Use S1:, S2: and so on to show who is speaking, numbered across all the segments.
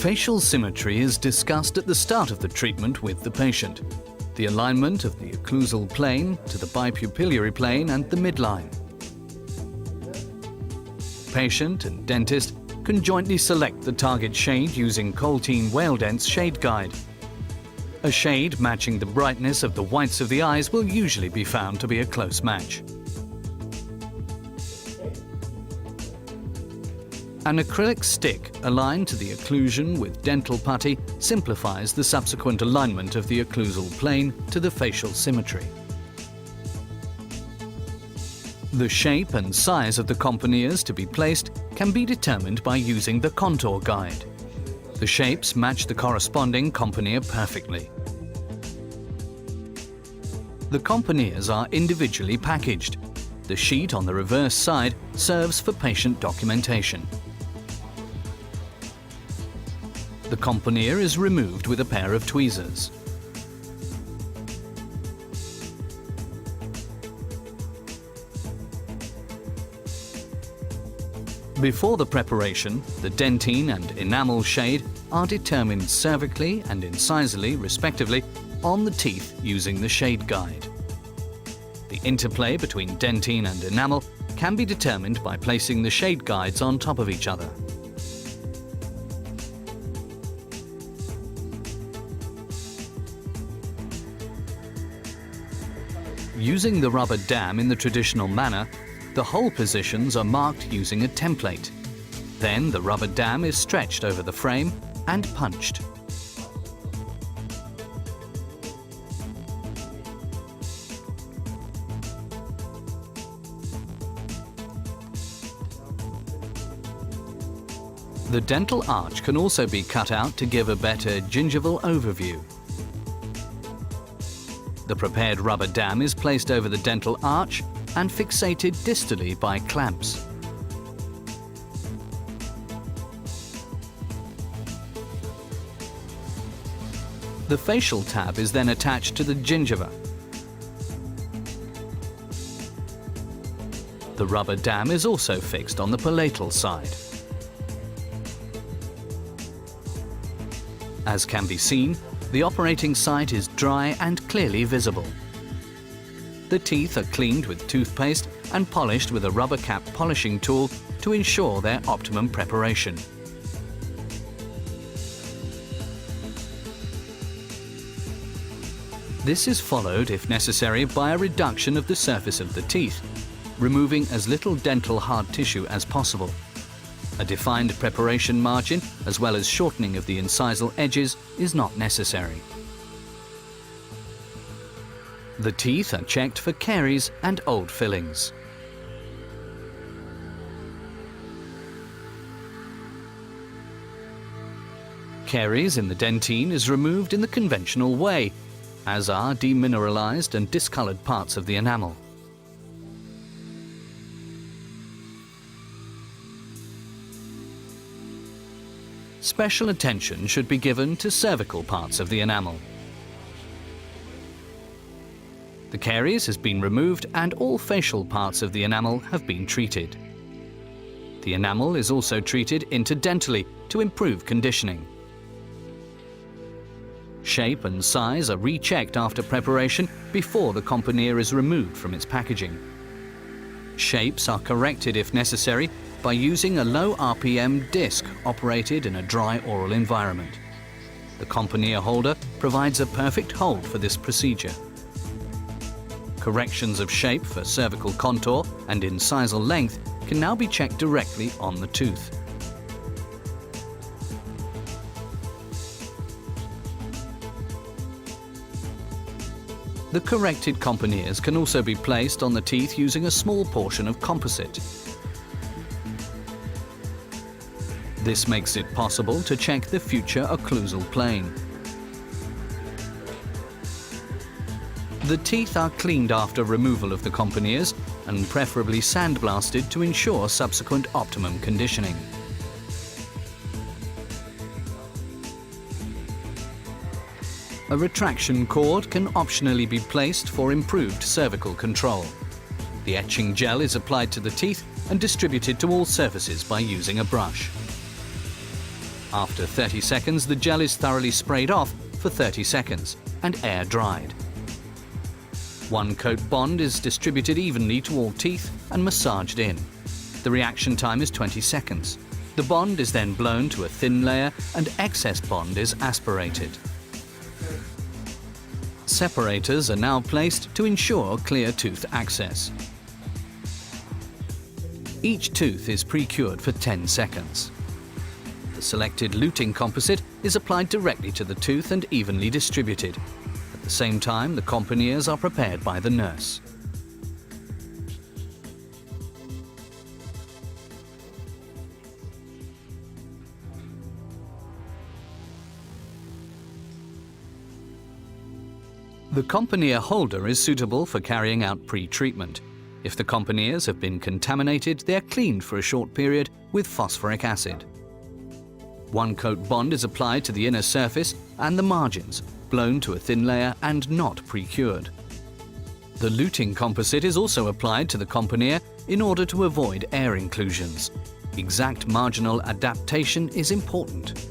S1: Facial symmetry is discussed at the start of the treatment with the patient. The alignment of the occlusal plane to the bipupillary plane and the midline. Patient and dentist can jointly select the target shade using Coltene Whaledent's shade guide. A shade matching the brightness of the whites of the eyes will usually be found to be a close match. An acrylic stick aligned to the occlusion with dental putty simplifies the subsequent alignment of the occlusal plane to the facial symmetry. The shape and size of the componeers to be placed can be determined by using the contour guide. The shapes match the corresponding componeer perfectly. The componeers are individually packaged. The sheet on the reverse side serves for patient documentation. The componeer is removed with a pair of tweezers. Before the preparation, the dentine and enamel shade are determined cervically and incisally, respectively, on the teeth using the shade guide. The interplay between dentine and enamel can be determined by placing the shade guides on top of each other. Using the rubber dam in the traditional manner, the hole positions are marked using a template. Then the rubber dam is stretched over the frame and punched. The dental arch can also be cut out to give a better gingival overview. The prepared rubber dam is placed over the dental arch and fixated distally by clamps. The facial tab is then attached to the gingiva. The rubber dam is also fixed on the palatal side. As can be seen, the operating site is dry and clearly visible. The teeth are cleaned with toothpaste and polished with a rubber cap polishing tool to ensure their optimum preparation. This is followed, if necessary, by a reduction of the surface of the teeth, removing as little dental hard tissue as possible. A defined preparation margin, as well as shortening of the incisal edges, is not necessary. The teeth are checked for caries and old fillings. Caries in the dentine is removed in the conventional way, as are demineralized and discolored parts of the enamel. Special attention should be given to cervical parts of the enamel. The caries has been removed and all facial parts of the enamel have been treated. The enamel is also treated interdentally to improve conditioning. Shape and size are rechecked after preparation before the componeer is removed from its packaging. Shapes are corrected if necessary by using a low RPM disc operated in a dry oral environment. The componeer holder provides a perfect hold for this procedure. Corrections of shape for cervical contour and incisal length can now be checked directly on the tooth. The corrected componeers can also be placed on the teeth using a small portion of composite. This makes it possible to check the future occlusal plane. The teeth are cleaned after removal of the componeers and preferably sandblasted to ensure subsequent optimum conditioning. A retraction cord can optionally be placed for improved cervical control. The etching gel is applied to the teeth and distributed to all surfaces by using a brush. After 30 seconds, the gel is thoroughly sprayed off for 30 seconds and air dried. One coat bond is distributed evenly to all teeth and massaged in. The reaction time is 20 seconds. The bond is then blown to a thin layer and excess bond is aspirated. Separators are now placed to ensure clear tooth access. Each tooth is pre-cured for 10 seconds. The selected luting composite is applied directly to the tooth and evenly distributed. At the same time, the componeers are prepared by the nurse. The componeer holder is suitable for carrying out pre-treatment. If the componeers have been contaminated, they are cleaned for a short period with phosphoric acid. One coat bond is applied to the inner surface and the margins, blown to a thin layer and not pre-cured. The luting composite is also applied to the componeer in order to avoid air inclusions. Exact marginal adaptation is important.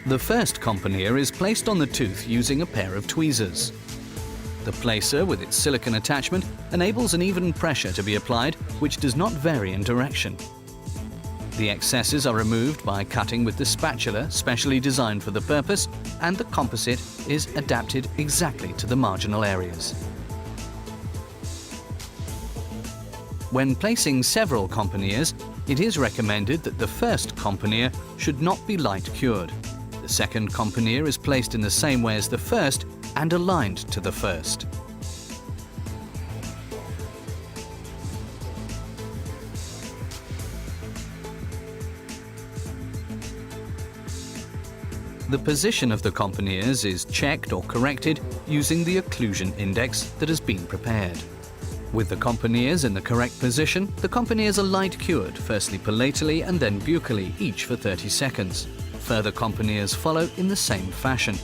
S1: The first componeer is placed on the tooth using a pair of tweezers. The placer with its silicone attachment enables an even pressure to be applied, which does not vary in direction. The excesses are removed by cutting with the spatula specially designed for the purpose, and the composite is adapted exactly to the marginal areas. When placing several componeers, it is recommended that the first componeer should not be light cured. The second componeer is placed in the same way as the first and aligned to the first. The position of the componeers is checked or corrected using the occlusion index that has been prepared. With the componeers in the correct position, the componeers are light cured, firstly palatally and then buccally, each for 30 seconds. Further componeers follow in the same fashion.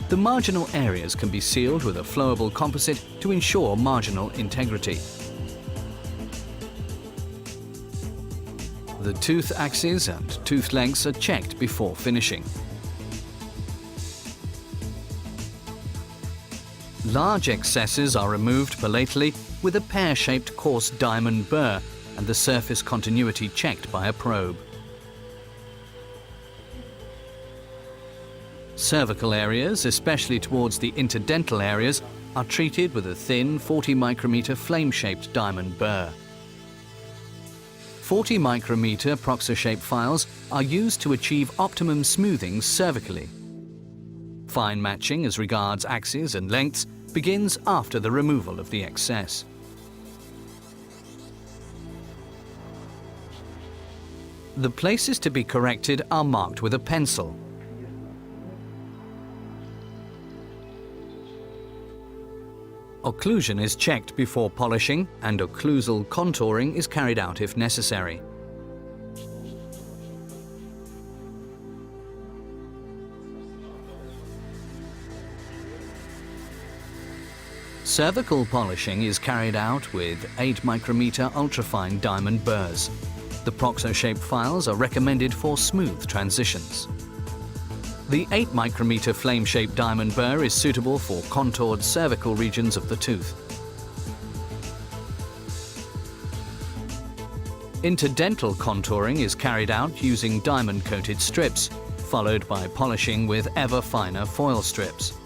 S1: The marginal areas can be sealed with a flowable composite to ensure marginal integrity. The tooth axes and tooth lengths are checked before finishing. Large excesses are removed palatally with a pear-shaped coarse diamond burr and the surface continuity checked by a probe. Cervical areas, especially towards the interdental areas, are treated with a thin 40 micrometer flame-shaped diamond burr. 40 micrometer proxy-shaped files are used to achieve optimum smoothing cervically. Fine matching as regards axes and lengths begins after the removal of the excess. The places to be corrected are marked with a pencil. Occlusion is checked before polishing, and occlusal contouring is carried out if necessary. Cervical polishing is carried out with 8 micrometer ultrafine diamond burrs. The proxy-shaped files are recommended for smooth transitions. The 8 micrometer flame-shaped diamond burr is suitable for contoured cervical regions of the tooth. Interdental contouring is carried out using diamond-coated strips, followed by polishing with ever finer foil strips.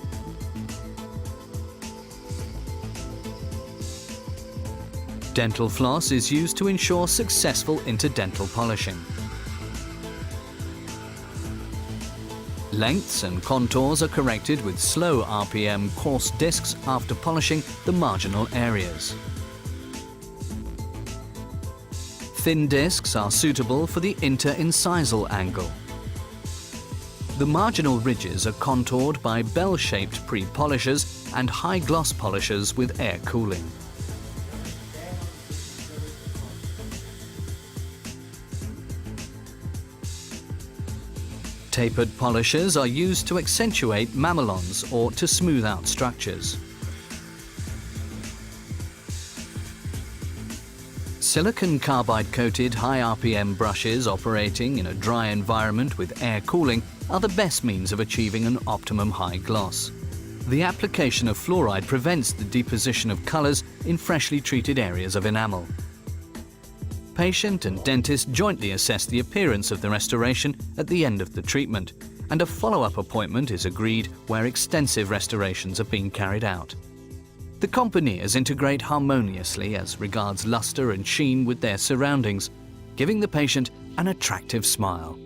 S1: Dental floss is used to ensure successful interdental polishing. Lengths and contours are corrected with slow RPM coarse discs after polishing the marginal areas. Thin discs are suitable for the interincisal angle. The marginal ridges are contoured by bell-shaped pre-polishers and high-gloss polishers with air cooling. Tapered polishes are used to accentuate mamelons or to smooth out structures. Silicon carbide-coated high RPM brushes operating in a dry environment with air cooling are the best means of achieving an optimum high gloss. The application of fluoride prevents the deposition of colors in freshly treated areas of enamel. Patient and dentist jointly assess the appearance of the restoration at the end of the treatment, and a follow-up appointment is agreed where extensive restorations are being carried out. The Componeers integrate harmoniously as regards luster and sheen with their surroundings, giving the patient an attractive smile.